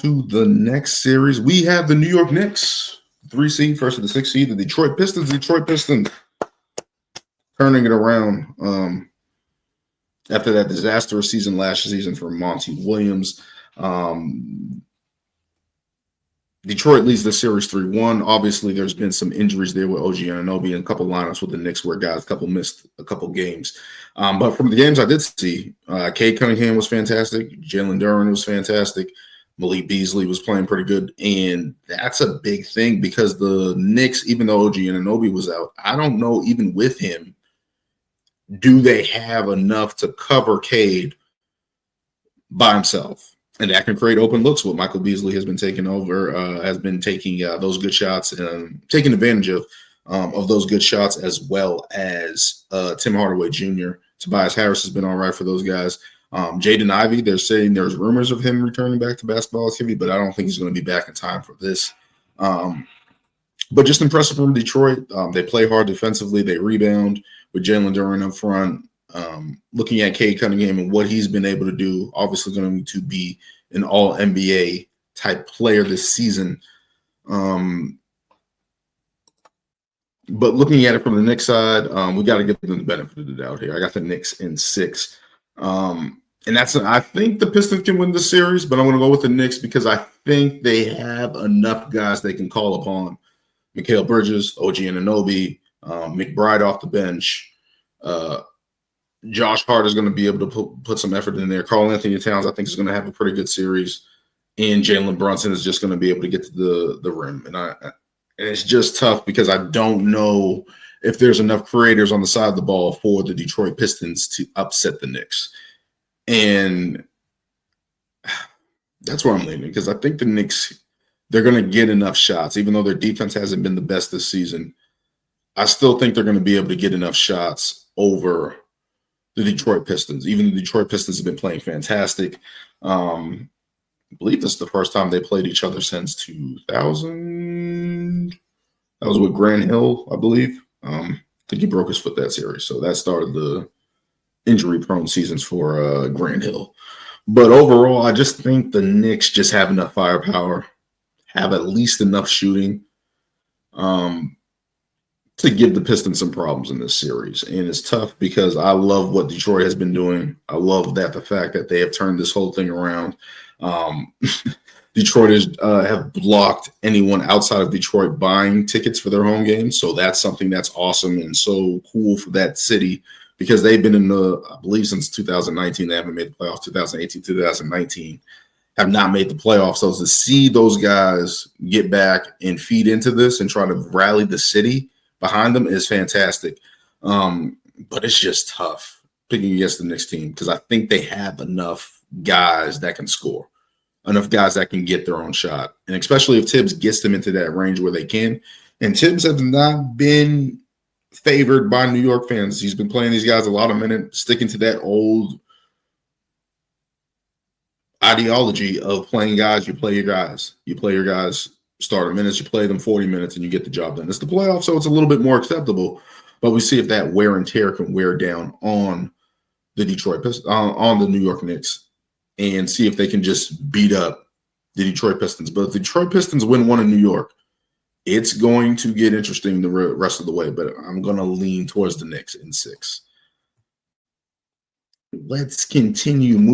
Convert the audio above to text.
To the next series, we have the New York Knicks, 3 seed versus the 6 seed, the Detroit Pistons. Detroit Pistons turning it around after that disastrous season last season for Monty Williams. Detroit leads the series 3-1. Obviously, there's been some injuries there with OG Anunoby and a couple lineups with the Knicks where guys missed a couple games. But from the games I did see, Cade Cunningham was fantastic. Jalen Duren was fantastic. Malik Beasley was playing pretty good. And that's a big thing because the Knicks, even though OG Anunoby was out, I don't know, even with him, do they have enough to cover Cade by himself? And that can create open looks. What Michael Beasley has been taking over, has been taking those good shots and taking advantage of those good shots, as well as Tim Hardaway Jr. Tobias Harris has been all right for those guys. Jaden Ivey, they're saying there's rumors of him returning back to basketball activity, but I don't think he's going to be back in time for this. But just impressive from Detroit. They play hard defensively. They rebound with Jalen Duren up front. Looking at Cade Cunningham and what he's been able to do, obviously going to be an all-NBA type player this season. But looking at it from the Knicks side, we got to give them the benefit of the doubt here. I got the Knicks in 6. And I think the Pistons can win the series, but I'm going to go with the Knicks because I think they have enough guys they can call upon. Mikal Bridges, OG Anunoby, McBride off the bench. Josh Hart is going to be able to put some effort in there. Karl Anthony Towns, I think, is going to have a pretty good series. And Jalen Brunson is just going to be able to get to the rim. And it's just tough because I don't know if there's enough creators on the side of the ball for the Detroit Pistons to upset the Knicks. And that's where I'm leaning because I think the Knicks, they're going to get enough shots. Even though their defense hasn't been the best this season, I still think they're going to be able to get enough shots over the Detroit Pistons. Even the Detroit Pistons have been playing fantastic. I believe this is the first time they played each other since 2000. That was with Grant Hill, I believe. I think he broke his foot that series. So that started the injury-prone seasons for Grant Hill. But overall, I just think the Knicks just have enough firepower, have at least enough shooting to give the Pistons some problems in this series. And it's tough because I love what Detroit has been doing. I love the fact that they have turned this whole thing around. Detroit have blocked anyone outside of Detroit buying tickets for their home games. So that's something that's awesome and so cool for that city because they've been in I believe since 2019, they haven't made the playoffs. 2018, 2019 have not made the playoffs. So to see those guys get back and feed into this and try to rally the city behind them is fantastic. But it's just tough picking against the Knicks team because I think they have enough guys that can score, enough guys that can get their own shot. And especially if Tibbs gets them into that range where they can. And Tibbs has not been favored by New York fans. He's been playing these guys a lot of minutes, sticking to that old ideology of playing guys. You play your guys. You play your guys starter minutes. You play them 40 minutes and you get the job done. It's the playoffs, so it's a little bit more acceptable. But we see if that wear and tear can wear down on the Detroit Pistons, on the New York Knicks, and see if they can just beat up the Detroit Pistons. But if the Detroit Pistons win one in New York, it's going to get interesting the rest of the way. But I'm going to lean towards the Knicks in 6. Let's continue moving.